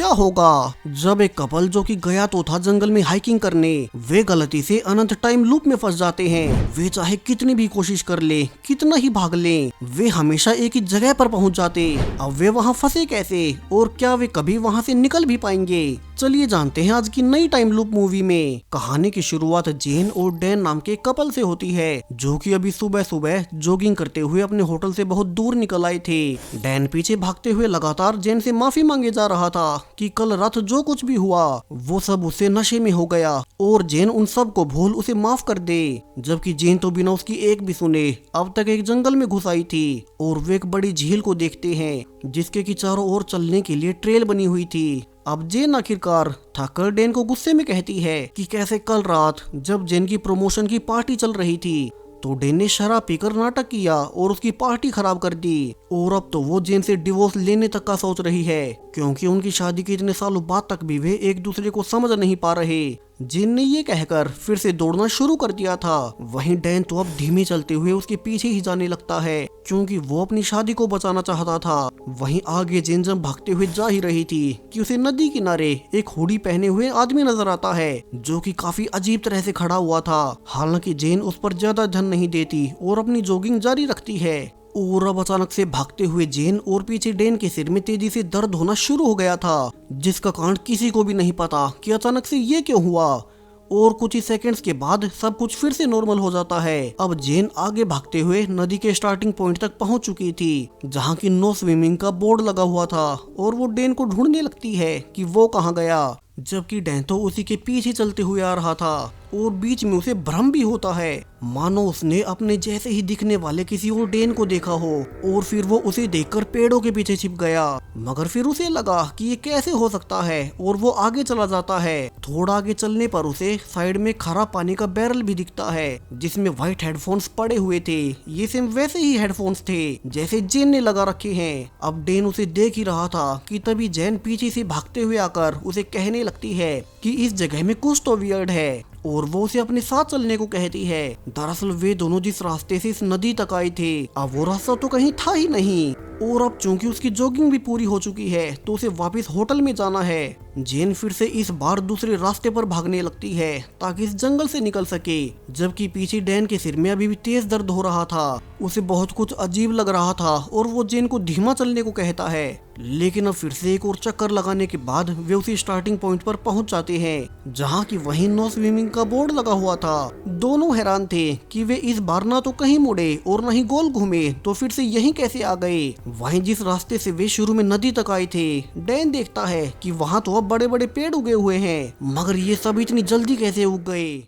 क्या होगा जब एक कपल जो कि गया तो था जंगल में हाइकिंग करने, वे गलती से अनंत टाइम लूप में फंस जाते हैं। वे चाहे कितनी भी कोशिश कर ले, कितना ही भाग ले, वे हमेशा एक ही जगह पर पहुंच जाते। अब वे वहां फंसे कैसे और क्या वे कभी वहां से निकल भी पाएंगे? चलिए जानते हैं आज की नई टाइम लूप मूवी में। कहानी की शुरुआत जेन और डैन नाम के कपल से होती है, जो कि अभी सुबह सुबह जॉगिंग करते हुए अपने होटल से बहुत दूर निकल आए थे। डैन पीछे भागते हुए लगातार जेन से माफी मांगे जा रहा था कि कल रात जो कुछ भी हुआ वो सब उससे नशे में हो गया और जेन उन सब को भूल उसे माफ कर दे। जबकि जेन तो बिना उसकी एक भी सुने अब तक एक जंगल में घुस आई थी और वे एक बड़ी झील को देखते हैं जिसके की चारों ओर चलने के लिए ट्रेल बनी हुई थी। अब जेन आखिरकार थककर डैन को गुस्से में कहती है कि कैसे कल रात जब जेन की प्रमोशन की पार्टी चल रही थी तो डैन ने शराब पीकर नाटक किया और उसकी पार्टी खराब कर दी और अब तो वो जेन से डिवोर्स लेने तक का सोच रही है, क्योंकि उनकी शादी के इतने सालों बाद तक भी वे एक दूसरे को समझ नहीं पा रहे। जेन ने ये कहकर फिर से दौड़ना शुरू कर दिया था। वहीं डैन तो अब धीमे चलते हुए उसके पीछे ही जाने लगता है, क्योंकि वो अपनी शादी को बचाना चाहता था। वहीं आगे जेन जब भागते हुए जा ही रही थी कि उसे नदी किनारे एक हुडी पहने हुए आदमी नजर आता है, जो कि काफी अजीब तरह से खड़ा हुआ था। हालांकि जेन उस पर ज्यादा ध्यान नहीं देती और अपनी जॉगिंग जारी रखती है। और अब अचानक से भागते हुए जेन और पीछे डैन के सिर में तेजी से दर्द होना शुरू हो गया था, जिसका कारण किसी को भी नहीं पता कि अचानक से ये क्यों हुआ। और कुछ ही सेकंड्स के बाद सब कुछ फिर से नॉर्मल हो जाता है। अब जेन आगे भागते हुए नदी के स्टार्टिंग पॉइंट तक पहुंच चुकी थी, जहां की नो स्विमिंग का बोर्ड लगा हुआ था और वो डैन को ढूंढने लगती है कि वो कहां गया, जबकि डैन तो उसी के पीछे चलते हुए आ रहा था और बीच में उसे भ्रम भी होता है, मानो उसने अपने जैसे ही दिखने वाले किसी और डैन को देखा हो और फिर वो उसे देखकर पेड़ों के पीछे छिप गया। मगर फिर उसे लगा कि ये कैसे हो सकता है और वो आगे चला जाता है। थोड़ा आगे चलने पर उसे साइड में खरा पानी का बैरल भी दिखता है, जिसमें व्हाइट हेडफोन्स पड़े हुए थे। ये सेम वैसे ही हेडफोन्स थे जैसे जेन ने लगा रखे हैं। अब डैन उसे देख ही रहा था कि तभी जेन पीछे से भागते हुए आकर उसे कहने लगती है कि इस जगह में कुछ तो वियर्ड है और वो उसे अपने साथ चलने को कहती है। दरअसल वे दोनों जिस रास्ते से इस नदी तक आए थे अब वो रास्ता तो कहीं था ही नहीं, और अब चूंकि उसकी जॉगिंग भी पूरी हो चुकी है तो उसे वापस होटल में जाना है। जेन फिर से इस बार दूसरे रास्ते पर भागने लगती है ताकि इस जंगल से निकल सके, जबकि पीछे डैन के सिर में अभी भी तेज दर्द हो रहा था। उसे बहुत कुछ अजीब लग रहा था और वो जेन को धीमा चलने को कहता है। लेकिन अब फिर से एक और चक्कर लगाने के बाद वे उसी स्टार्टिंग पॉइंट पर पहुंच जाते हैं, जहां की वहीं नो स्विमिंग का बोर्ड लगा हुआ था। दोनों हैरान थे कि वे इस बार ना तो कहीं मुड़े और न ही गोल घूमे, तो फिर से यहीं कैसे आ गए। वहीं जिस रास्ते से वे शुरू में नदी तक आए थे, डैन देखता है कि वहां तो अब बड़े बड़े पेड़ उगे हुए हैं, मगर ये सब इतनी जल्दी कैसे उग गए।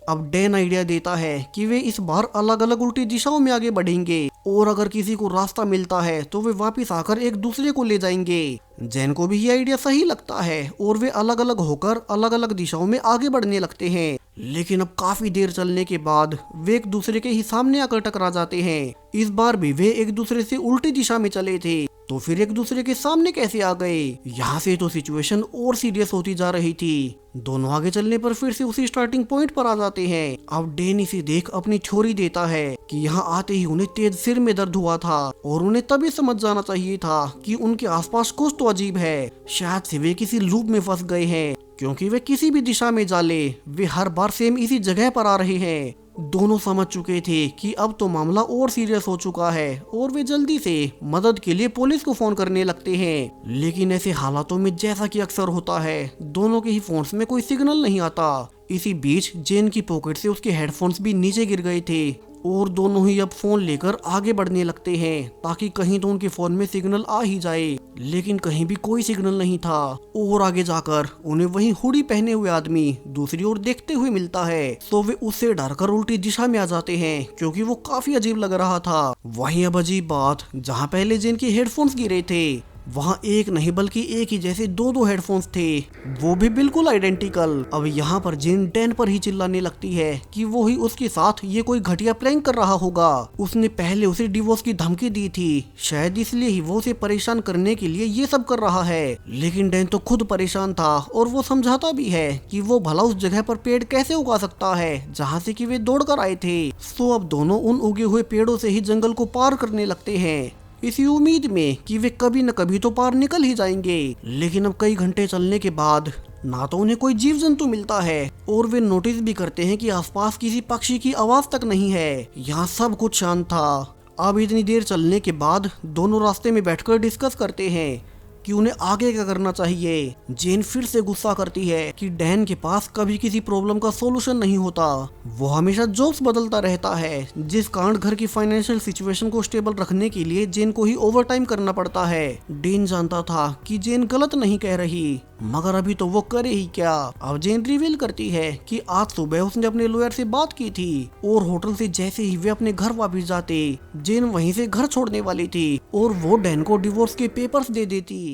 अब डैन आइडिया देता है कि वे इस बार अलग अलग उल्टी दिशाओं में आगे बढ़ेंगे और अगर किसी को रास्ता मिलता है तो वे वापस आकर एक दूसरे को ले जाएंगे। जेन को भी ये आइडिया सही लगता है और वे अलग अलग होकर अलग अलग दिशाओं में आगे बढ़ने लगते हैं। लेकिन अब काफी देर चलने के बाद वे एक दूसरे के ही सामने आकर टकरा जाते हैं। इस बार भी वे एक दूसरे से उल्टी दिशा में चले थे, तो फिर एक दूसरे के सामने कैसे आ गए। यहाँ से तो सिचुएशन और सीरियस होती जा रही थी। दोनों आगे चलने पर फिर से उसी स्टार्टिंग पॉइंट पर आ जाते हैं। अब डैन इसे देख अपनी थ्योरी देता है कि यहाँ आते ही उन्हें तेज सिर में दर्द हुआ था और उन्हें तभी समझ जाना चाहिए था कि उनके आसपास कुछ तो अजीब है। शायद से वे किसी लूप में फंस गए हैं, क्योंकि वे किसी भी दिशा में जाले वे हर बार सेम इसी जगह पर आ रहे हैं। दोनों समझ चुके थे कि अब तो मामला और सीरियस हो चुका है और वे जल्दी से मदद के लिए पुलिस को फोन करने लगते हैं। लेकिन ऐसे हालातों में जैसा कि अक्सर होता है, दोनों के ही फोन्स में कोई सिग्नल नहीं आता। इसी बीच जेन की पॉकेट से उसके हेडफोन्स भी नीचे गिर गए थे और दोनों ही अब फोन लेकर आगे बढ़ने लगते हैं ताकि कहीं तो उनके फोन में सिग्नल आ ही जाए। लेकिन कहीं भी कोई सिग्नल नहीं था और आगे जाकर उन्हें वही हुडी पहने हुए आदमी दूसरी ओर देखते हुए मिलता है, तो वे उससे डरकर उल्टी दिशा में आ जाते हैं क्योंकि वो काफी अजीब लग रहा था। वहीं अब अजीब बात, जहाँ पहले जेन के हेडफोन्स गिरे थे वहाँ एक नहीं बल्कि एक ही जैसे दो दो हेडफोन्स थे, वो भी बिल्कुल आइडेंटिकल। अब यहाँ पर जेन डैन पर ही चिल्लाने लगती है कि वो ही उसके साथ ये कोई घटिया प्रैंक कर रहा होगा। उसने पहले उसे डिवोर्स की धमकी दी थी, शायद इसलिए ही वो उसे परेशान करने के लिए ये सब कर रहा है। लेकिन डैन तो खुद परेशान था और वो समझाता भी है कि वो भला उस जगह पर पेड़ कैसे उगा सकता है जहाँ से कि वे दौड़ कर आए थे। तो अब दोनों उन उगे हुए पेड़ों से ही जंगल को पार करने लगते हैं। इसी उम्मीद में कि वे कभी न कभी तो पार निकल ही जाएंगे। लेकिन अब कई घंटे चलने के बाद ना तो उन्हें कोई जीव जंतु मिलता है और वे नोटिस भी करते हैं कि आसपास किसी पक्षी की आवाज तक नहीं है। यहाँ सब कुछ शांत था। अब इतनी देर चलने के बाद दोनों रास्ते में बैठकर डिस्कस करते हैं कि उन्हें आगे क्या करना चाहिए। जेन फिर से गुस्सा करती है कि डैन के पास कभी किसी प्रॉब्लम का सॉल्यूशन नहीं होता। वो हमेशा जॉब्स बदलता रहता है, जिस कारण घर की फाइनेंशियल सिचुएशन को स्टेबल रखने के लिए जेन को ही ओवरटाइम करना पड़ता है। डेन जानता था कि जेन गलत नहीं कह रही, मगर अभी तो वो करे ही क्या। अब जेन रिवील करती है कि आज सुबह उसने अपने लॉयर से बात की थी और होटल से जैसे ही वे अपने घर वापस जाते, जेन वहीं से घर छोड़ने वाली थी और वो डैन को डिवोर्स के पेपर्स दे देती।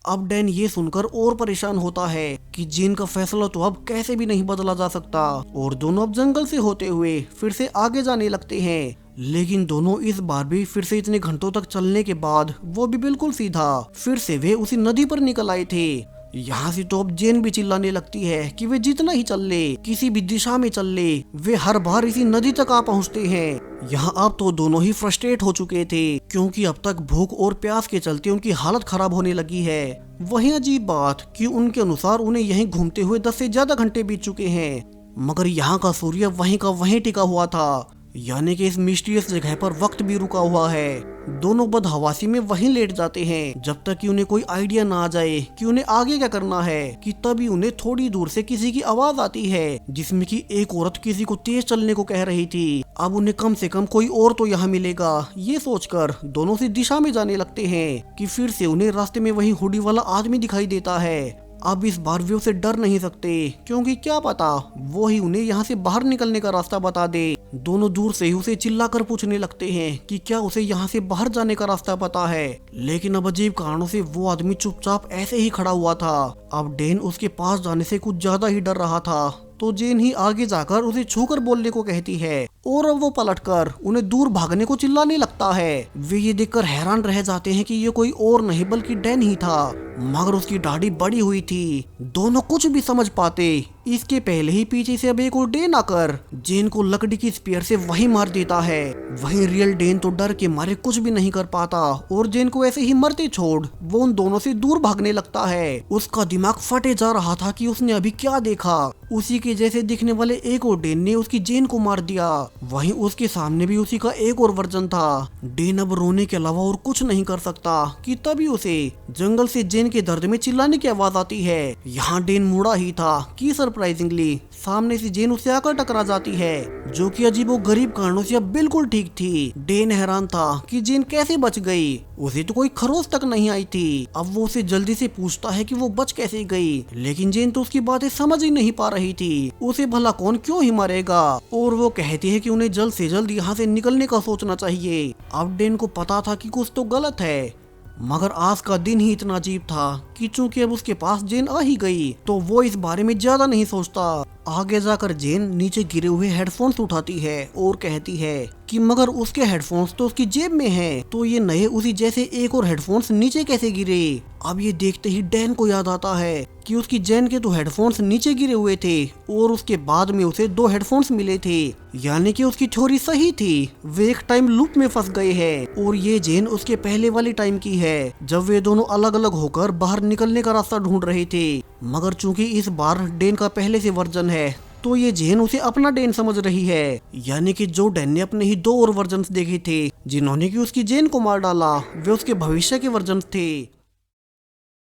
अब डैन ये सुनकर और परेशान होता है कि जेन का फैसला तो अब कैसे भी नहीं बदला जा सकता और दोनों अब जंगल से होते हुए फिर से आगे जाने लगते हैं। लेकिन दोनों इस बार भी फिर से इतने घंटों तक चलने के बाद वो भी बिल्कुल सीधा फिर से वे उसी नदी पर निकल आए थे। यहाँ से तो अब जेन भी चिल्लाने लगती है कि वे जितना ही चल ले, किसी भी दिशा में चल ले, वे हर बार इसी नदी तक आ पहुँचते हैं। यहाँ अब तो दोनों ही फ्रस्ट्रेट हो चुके थे क्योंकि अब तक भूख और प्यास के चलते उनकी हालत खराब होने लगी है। वहीं अजीब बात कि उनके अनुसार उन्हें यहीं घूमते हुए 10 से ज्यादा घंटे बीत चुके हैं, मगर यहाँ का सूर्य वहीं का वहीं टिका हुआ था, यानी कि इस मिस्टीरियस जगह पर वक्त भी रुका हुआ है। दोनों बदहवासी में वहीं लेट जाते हैं जब तक कि उन्हें कोई आइडिया ना आ जाए कि उन्हें आगे क्या करना है। कि तभी उन्हें थोड़ी दूर से किसी की आवाज आती है जिसमें कि एक औरत किसी को तेज चलने को कह रही थी। अब उन्हें कम से कम कोई और तो यहाँ मिलेगा, ये सोचकर दोनों से दिशा में जाने लगते हैं कि फिर से उन्हें रास्ते में वही हुडी वाला आदमी दिखाई देता है। अब इस बार वे उसे डर नहीं सकते क्योंकि क्या पता वो ही उन्हें यहाँ से बाहर निकलने का रास्ता बता दे। दोनों दूर से ही उसे चिल्लाकर पूछने लगते हैं कि क्या उसे यहाँ से बाहर जाने का रास्ता पता है। लेकिन अब अजीब कारणों से वो आदमी चुपचाप ऐसे ही खड़ा हुआ था। अब डेन उसके पास जाने से कुछ ज्यादा ही डर रहा था, तो जेन ही आगे जाकर उसे छूकर बोलने को कहती है और अब वो पलटकर उन्हें दूर भागने को चिल्लाने लगता है। वे ये देखकर हैरान रह जाते हैं कि ये कोई और नहीं बल्कि डैन ही था, मगर उसकी दाढ़ी बड़ी हुई थी। दोनों कुछ भी समझ पाते इसके पहले ही पीछे से अब एक और डेन आकर जेन को लकड़ी की स्पीयर से वही मार देता है। वहीं रियल डेन तो डर के मारे कुछ भी नहीं कर पाता और जेन को ऐसे ही मरते छोड़ वो उन दोनों से दूर भागने लगता है। उसका दिमाग फटे जा रहा था कि उसने अभी क्या देखा। उसी के जैसे दिखने वाले एक और डेन ने उसकी जेन को मार दिया। वहीं उसके सामने भी उसी का एक और वर्जन था। डेन अब रोने के अलावा और कुछ नहीं कर सकता कि तभी उसे जंगल से जेन के दर्द में चिल्लाने की आवाज आती है। यहाँ डेन मुड़ा ही था कि सरप्राइजिंगली सामने से जेन उससे आकर टकरा जाती है, जो कि अजीबो गरीब कारणों से अब बिल्कुल ठीक थी। डेन हैरान था कि जेन कैसे बच गई, उसे तो कोई खरोच तक नहीं आई थी। अब वो उसे जल्दी से पूछता है कि वो बच कैसे गई, लेकिन जेन तो उसकी बातें समझ ही नहीं पा रही थी। उसे भला कौन क्यों ही मारेगा, और वो कहती है कि उन्हें जल्द से जल्द यहाँ से निकलने का सोचना चाहिए। अब डेन को पता था कि कुछ तो गलत है, मगर आज का दिन ही इतना अजीब था कि चूंकि अब उसके पास जेन आ ही गई तो वो इस बारे में ज्यादा नहीं सोचता। आगे जाकर जेन नीचे गिरे हुए हेडफोन्स उठाती है और कहती है कि मगर उसके हेडफोन्स तो उसकी जेब में हैं, तो ये नए उसी जैसे एक और हेडफोन्स नीचे कैसे गिरे। अब ये देखते ही डैन को याद आता है कि उसकी जेन के तो हेडफोन्स नीचे गिरे हुए थे और उसके बाद में उसे 2 हेडफोन्स मिले थे, यानी कि उसकी थ्योरी सही थी। वे एक टाइम लूप में फंस गए हैं और ये जेन उसके पहले वाली टाइम की है जब वे दोनों अलग अलग होकर बाहर निकलने का रास्ता ढूंढ रहे थे। मगर चूंकि इस बार डेन का पहले से वर्जन है तो ये जेन उसे अपना डेन समझ रही है, यानी कि जो डेन ने अपने ही 2 और वर्जन्स देखे थे जिन्होंने कि उसकी जेन को मार डाला, वे उसके भविष्य के वर्जन्स थे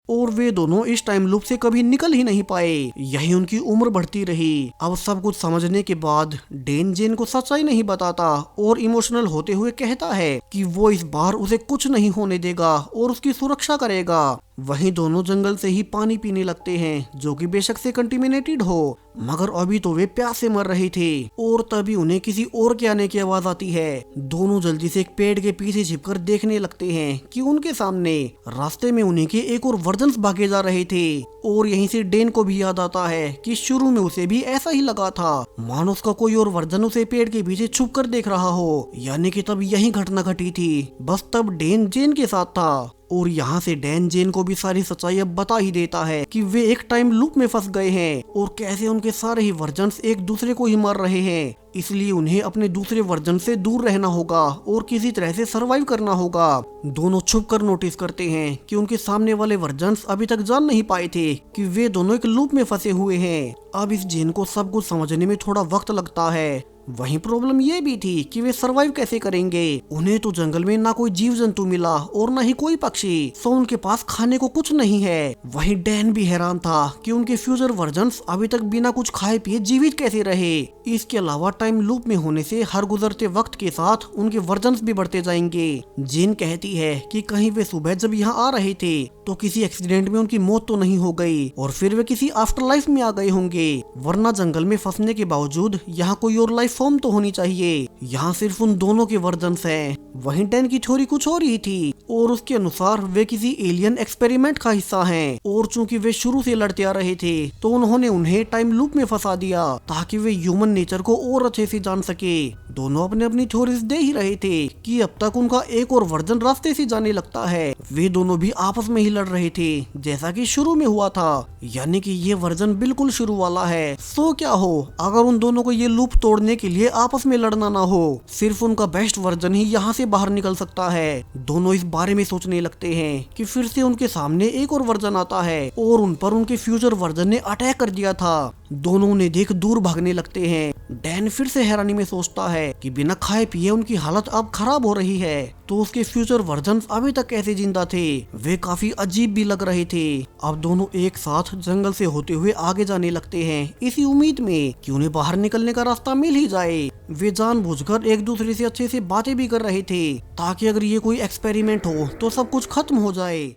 और वे दोनों इस टाइम लूप से कभी निकल ही नहीं पाए। यही उनकी उम्र बढ़ती रही। अब सब कुछ समझने के बाद डेन जेन को सच्चाई नहीं बताता और इमोशनल होते हुए कहता है कि वो इस बार उसे कुछ नहीं होने देगा और उसकी सुरक्षा करेगा। वहीं दोनों जंगल से ही पानी पीने लगते हैं, जो कि बेशक से कंटेमिनेटेड हो, मगर अभी तो वे प्यास से मर रहे थे। और तभी उन्हें किसी और के आने की आवाज आती है। दोनों जल्दी से एक पेड़ के पीछे छिपकर देखने लगते हैं कि उनके सामने रास्ते में उन्हीं के एक और वर्जन्स भागे जा रहे थे। और यहीं से डेन को भी याद आता है कि शुरू में उसे भी ऐसा ही लगा था, मानो उसका कोई और वर्जन उसे पेड़ के पीछे छुप कर देख रहा हो, यानी कि तब यही घटना घटी थी। बस तब डेन जेन के साथ था और यहाँ से डैन जेन को भी सारी सच्चाई अब बता ही देता है कि वे एक टाइम लूप में फंस गए हैं और कैसे उनके सारे ही वर्जन्स एक दूसरे को ही मार रहे हैं। इसलिए उन्हें अपने दूसरे वर्जन से दूर रहना होगा और किसी तरह से सरवाइव करना होगा। दोनों छुप कर नोटिस करते हैं कि उनके सामने वाले वर्जन्स अभी तक जान नहीं पाए थे कि वे दोनों एक लूप में फंसे हुए हैं। अब इस जेन को सब कुछ समझने में थोड़ा वक्त लगता है। वहीं प्रॉब्लम ये भी थी कि वे सरवाइव कैसे करेंगे। उन्हें तो जंगल में ना कोई जीव जंतु मिला और ना ही कोई पक्षी, सो उनके पास खाने को कुछ नहीं है। वहीं डैन भी हैरान था कि उनके फ्यूचर वर्जन्स अभी तक बिना कुछ खाए पिए जीवित कैसे रहे। इसके अलावा टाइम लूप में होने से हर गुजरते वक्त के साथ उनके वर्जन्स भी बढ़ते जाएंगे। जिन कहती है कि कहीं वे सुबह जब यहाँ आ रहे थे तो किसी एक्सीडेंट में उनकी मौत तो नहीं हो गई और फिर वे किसी आफ्टर लाइफ में आ गए होंगे, वरना जंगल में फंसने के बावजूद यहाँ कोई और लाइफ फॉर्म तो होनी चाहिए। यहाँ सिर्फ उन दोनों के वर्जन्स हैं। वहीं डैन की थ्योरी कुछ और ही थी और उसके अनुसार वे किसी एलियन एक्सपेरिमेंट का हिस्सा हैं और चूंकि वे शुरू से लड़ते आ रहे थे तो उन्होंने उन्हें टाइम लूप में फंसा दिया ताकि वे ह्यूमन नेचर को और अच्छे से जान सके। दोनों अपने अपनी थ्योरीज दे ही रहे थे कि अब तक उनका एक और वर्जन रास्ते से जाने लगता है। वे दोनों भी आपस में ही लड़ रहे थे जैसा कि शुरू में हुआ था, यानी कि ये वर्जन बिल्कुल शुरू वाला है। सो क्या हो अगर उन दोनों को ये लूप तोड़ने के लिए आपस में लड़ना ना हो, सिर्फ उनका बेस्ट वर्जन ही यहाँ से बाहर निकल सकता है। दोनों इस बारे में सोचने लगते हैं कि फिर से उनके सामने एक और वर्जन आता है और उन पर उनके फ्यूचर वर्जन ने अटैक कर दिया था। दोनों उन्हें देख दूर भागने लगते हैं। डैन फिर से हैरानी में सोचता है कि बिना खाए पिए उनकी हालत अब खराब हो रही है तो उसके फ्यूचर वर्जन अभी तक कैसे जिंदा थे। वे काफी अजीब भी लग रहे थे। अब दोनों एक साथ जंगल से होते हुए आगे जाने लगते हैं इसी उम्मीद में कि उन्हें बाहर निकलने का रास्ता मिल ही जाए। वे जानबूझकर एक दूसरे से अच्छे से बातें भी कर रहे थे ताकि अगर ये कोई एक्सपेरिमेंट हो तो सब कुछ खत्म हो जाए।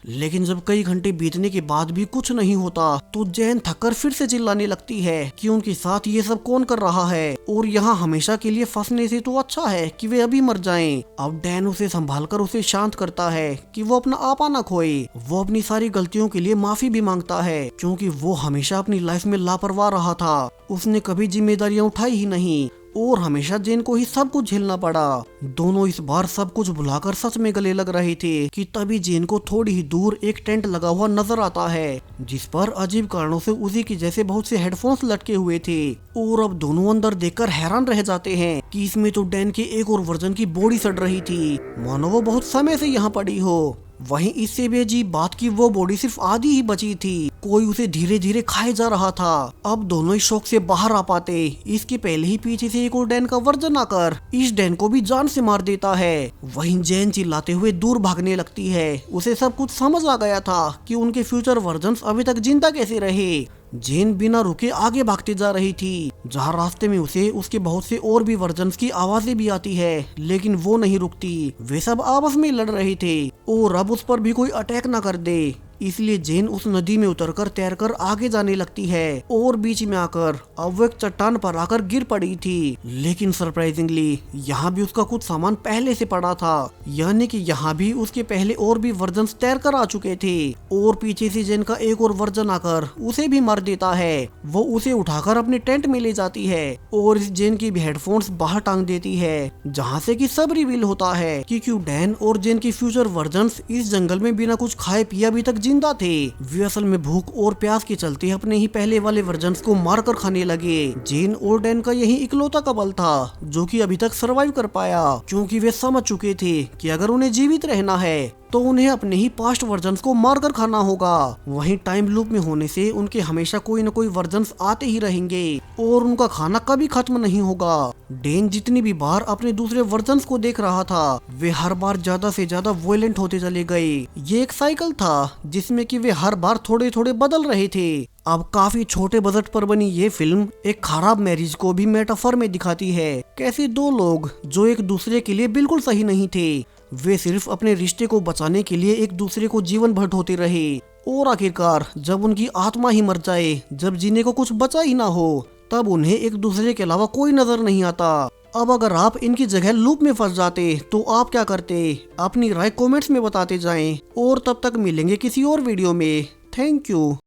लेकिन जब कई घंटे बीतने के बाद भी कुछ नहीं होता तो जैन थककर फिर से चिल्लाने लगती है कि उनके साथ ये सब कौन कर रहा है और यहाँ हमेशा के लिए फंसने से तो अच्छा है कि वे अभी मर जाएं। अब डैन उसे संभालकर उसे शांत करता है कि वो अपना आपा ना खोए। वो अपनी सारी गलतियों के लिए माफी भी मांगता है क्योंकि वो हमेशा अपनी लाइफ में लापरवाह रहा था। उसने कभी जिम्मेदारियां उठाई ही नहीं और हमेशा जेन को ही सब कुछ झेलना पड़ा। दोनों इस बार सब कुछ भुलाकर सच में गले लग रहे थे कि तभी जेन को थोड़ी ही दूर एक टेंट लगा हुआ नजर आता है जिस पर अजीब कारणों से उसी की जैसे बहुत से हेडफोन्स लटके हुए थे। और अब दोनों अंदर देखकर हैरान रह जाते हैं कि इसमें तो डैन के एक और वर्जन की बॉडी सड़ रही थी, मानो वो बहुत समय से यहाँ पड़ी हो। वहीं इससे भी अजीब बात की वो बॉडी सिर्फ आधी ही बची थी, कोई उसे धीरे धीरे खाए जा रहा था। अब दोनों इस शौक से बाहर आ पाते इसके पहले ही पीछे से एक और डैन का वर्जन आकर इस डैन को भी जान से मार देता है। वहीं जैन चिल्लाते हुए दूर भागने लगती है। उसे सब कुछ समझ आ गया था कि उनके फ्यूचर वर्जन्स अभी तक जिंदा कैसे रहे। जेन बिना रुके आगे भागती जा रही थी जहाँ रास्ते में उसे उसके बहुत से और भी वर्जन्स की आवाजें भी आती है, लेकिन वो नहीं रुकती। वे सब आपस में लड़ रहे थे और अब उस पर भी कोई अटैक ना कर दे, इसलिए जेन उस नदी में उतरकर तैरकर आगे जाने लगती है और बीच में आकर अब वो एक चट्टान पर आकर गिर पड़ी थी। लेकिन सरप्राइजिंगली यहाँ भी उसका कुछ सामान पहले से पड़ा था, यानी कि यहाँ भी उसके पहले और भी वर्जन तैरकर आ चुके थे और पीछे से जेन का एक और वर्जन आकर उसे भी मार देता है। वो उसे उठाकर अपने टेंट में ले जाती है और इस जेन की भी हेडफोन्स बाहर टांग देती है, जहाँ से कि सब रिवील होता है कि क्यों डैन और जेन के फ्यूचर वर्जन्स इस जंगल में बिना कुछ खाए पिए अभी तक जिंदा थे। वे असल में भूख और प्यास के चलते अपने ही पहले वाले वर्जन्स को मारकर खाने लगे। जेन और डैन का यही इकलौता कपल था जो कि अभी तक सरवाइव कर पाया, क्योंकि वे समझ चुके थे कि अगर उन्हें जीवित रहना है तो उन्हें अपने ही पास्ट वर्जन्स को मारकर खाना होगा। वहीं टाइम लूप में होने से उनके हमेशा कोई न कोई वर्जन्स आते ही रहेंगे और उनका खाना कभी खत्म नहीं होगा। डैन जितनी भी बार अपने दूसरे वर्जन्स को देख रहा था वे हर बार ज्यादा से ज्यादा वॉयलेंट होते चले गए। ये एक साइकिल था जिसमें कि वे हर बार थोड़े थोड़े बदल रहे थे। अब काफी छोटे बजट पर बनी ये फिल्म एक खराब मैरिज को भी मेटाफर में दिखाती है। कैसे दो लोग जो एक दूसरे के लिए बिल्कुल सही नहीं थे, वे सिर्फ अपने रिश्ते को बचाने के लिए एक दूसरे को जीवन भर ढोते रहे और आखिरकार जब उनकी आत्मा ही मर जाए, जब जीने को कुछ बचा ही ना हो, तब उन्हें एक दूसरे के अलावा कोई नजर नहीं आता। अब अगर आप इनकी जगह लूप में फंस जाते तो आप क्या करते? अपनी राय कमेंट्स में बताते जाएं और तब तक मिलेंगे किसी और वीडियो में। Thank you.